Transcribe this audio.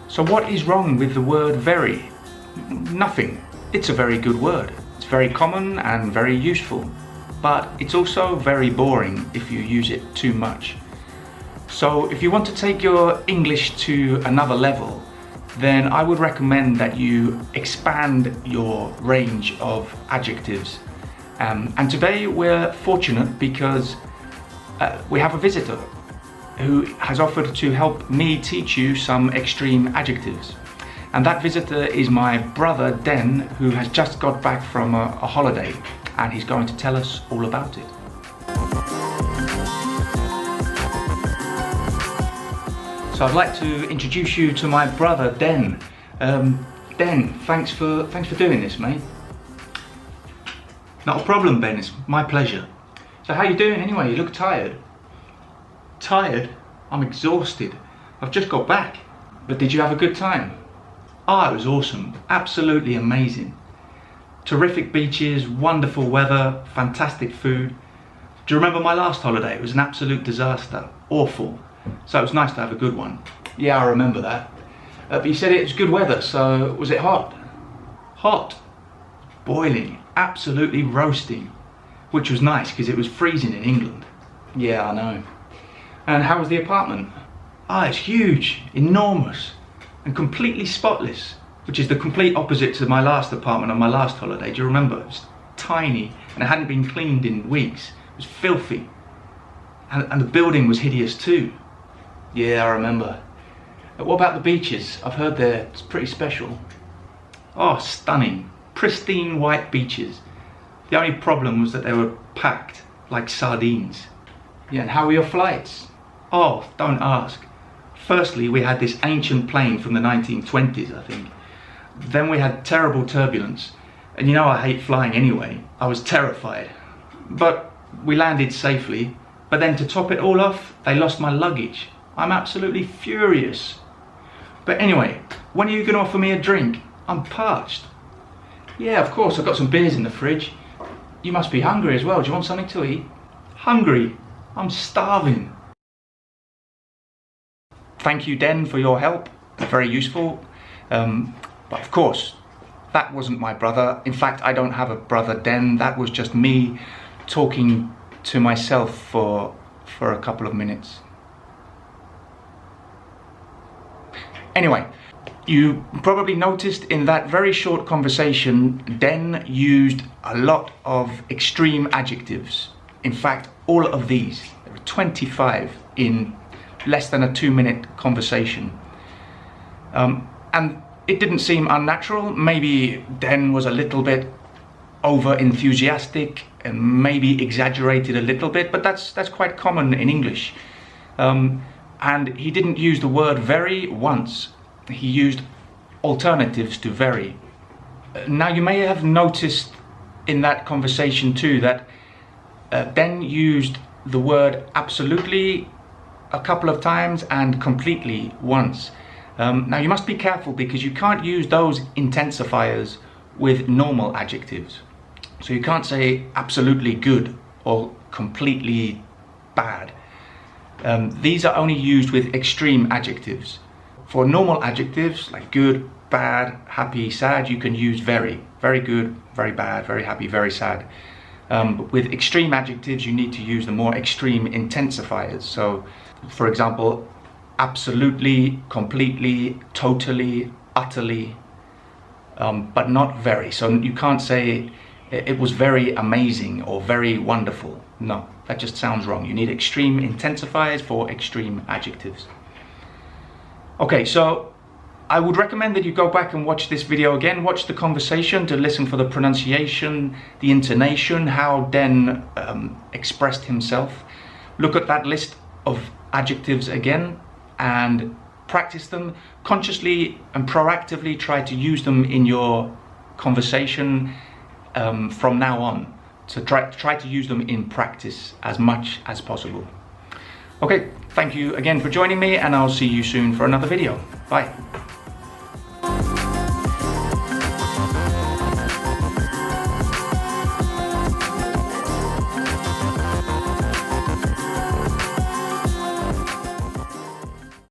So what is wrong with the word very? Nothing. It's a very good word. It's very common and very useful, but it's also very boring if you use it too much. So if you want to take your English to another level, then I would recommend that you expand your range of adjectives. And today we're fortunate because we have a visitor who has offered to help me teach you some extreme adjectives. And that visitor is my brother Den, who has just got back from a holiday, and he's going to tell us all about it. So I'd like to introduce you to my brother Den. Den, thanks for doing this, mate. Not a problem, Ben, it's my pleasure. So how you doing anyway? You look tired. Tired? I'm exhausted. I've just got back. But did you have a good time? Oh, it was awesome. Absolutely amazing. Terrific beaches, wonderful weather, fantastic food. Do you remember my last holiday? It was an absolute disaster. Awful. So it was nice to have a good one. Yeah, I remember that. But you said it was good weather, so was it hot? Hot. Boiling. Absolutely roasting. Which was nice because it was freezing in England. Yeah, I know. And how was the apartment? Ah, it's huge, enormous, and completely spotless, which is the complete opposite to my last apartment on my last holiday. Do you remember? It was tiny, and it hadn't been cleaned in weeks. It was filthy. And the building was hideous too. Yeah, I remember. But what about the beaches? I've heard they're pretty special. Oh, stunning. Pristine white beaches. The only problem was that they were packed like sardines. Yeah, and how were your flights? Oh, don't ask. Firstly, we had this ancient plane from the 1920s, I think. Then we had terrible turbulence. And you know I hate flying anyway. I was terrified. But we landed safely. But then to top it all off, they lost my luggage. I'm absolutely furious. But anyway, when are you going to offer me a drink? I'm parched. Yeah, of course, I've got some beers in the fridge. You must be hungry as well. Do you want something to eat? Hungry? I'm starving. Thank you, Den, for your help. Very useful. But of course, that wasn't my brother. In fact, I don't have a brother, Den. That was just me talking to myself for a couple of minutes. Anyway, you probably noticed in that very short conversation, Den used a lot of extreme adjectives. In fact, all of these. There were 25 in less than a 2-minute conversation. And it didn't seem unnatural. Maybe Den was a little bit over enthusiastic and maybe exaggerated a little bit, but that's quite common in English. And he didn't use the word very once. He used alternatives to very. Now you may have noticed in that conversation too that Den used the word absolutely a couple of times and completely once. Now you must be careful because you can't use those intensifiers with normal adjectives. So you can't say absolutely good or completely bad. These are only used with extreme adjectives. For normal adjectives like good, bad, happy, sad, you can use very. Very good, very bad, very happy, very sad. But with extreme adjectives, you need to use the more extreme intensifiers. So, for example, absolutely, completely, totally, utterly, but not very. So you can't say it was very amazing or very wonderful. No, that just sounds wrong. You need extreme intensifiers for extreme adjectives. Okay, so I would recommend that you go back and watch this video again, watch the conversation to listen for the pronunciation, the intonation, how Den expressed himself. Look at that list of adjectives again and practice them consciously and proactively. Try to use them in your conversation from now on. So try to use them in practice as much as possible. Okay, thank you again for joining me, and I'll see you soon for another video. Bye.